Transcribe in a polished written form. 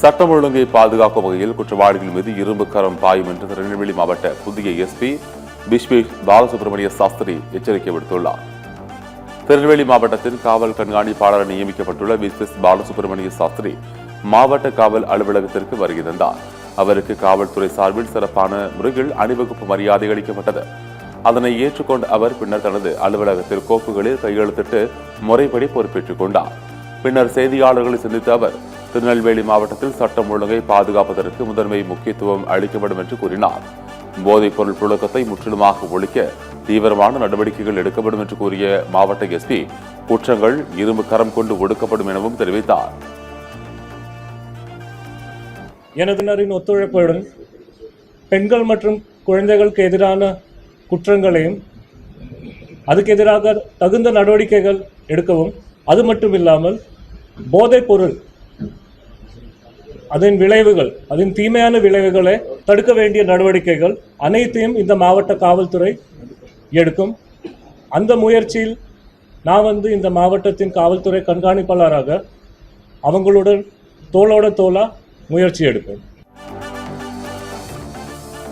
சட்டம் ஒழுங்கை பாதுகாக்கும் வகையில் குற்றவாளிகள் மீது இரும்பு கரம் பாயும் என்று திருநெல்வேலி மாவட்ட புதிய எஸ்பி பிஸ்வேஷ் பாலசுப்ரமணிய சாஸ்திரி எச்சரிக்கை விடுத்துள்ளார். திருநெல்வேலி மாவட்டத்தில் காவல் கண்காணிப்பாளர் நியமிக்கப்பட்டுள்ள பிஸ்வேஷ் பாலசுப்ரமணிய சாஸ்திரி மாவட்ட காவல் அலுவலகத்திற்கு வருகை தந்தார். அவருக்கு காவல்துறை சார்பில் சிறப்பான முறையில் அணிவகுப்பு மரியாதை அளிக்கப்பட்டது. அதனை ஏற்றுக்கொண்ட அவர் பின்னர் தனது அலுவலகத்தில் கோப்புகளில் கையெழுத்திட்டு முறைப்படி பொறுப்பேற்றுக் கொண்டார். பின்னர் செய்தியாளர்களை சந்தித்த அவர் திருநெல்வேலி மாவட்டத்தில் சட்டம் ஒழுங்கை பாதுகாப்பதற்கு முதன்மை முக்கியத்துவம் அளிக்கப்படும் என்று கூறினார். போதைப் பொருள் புழக்கத்தை முற்றிலுமாக ஒழிக்க தீவிரமான நடவடிக்கைகள் எடுக்கப்படும் என்று கூறிய மாவட்ட எஸ்பி குற்றங்கள் இரும்பு கரம் கொண்டு ஒடுக்கப்படும் எனவும் தெரிவித்தார். எனதினரின் ஒத்துழைப்புடன் பெண்கள் மற்றும் குழந்தைகளுக்கு எதிரான குற்றங்களையும் அதுக்கு எதிராக தகுந்த நடவடிக்கைகள் எடுக்கவும், அது மட்டும் இல்லாமல் போதைப் பொருள் அதன் விளைவுகள், அதன் தீமையான விளைவுகளை தடுக்க வேண்டிய நடவடிக்கைகள் அனைத்தையும் இந்த மாவட்ட காவல்துறை எடுக்கும். அந்த முயற்சியில் நான் இந்த மாவட்டத்தின் காவல்துறை கண்காணிப்பாளராக அவங்களுடன் தோளோட தோளா முயற்சி எடுப்பேன்.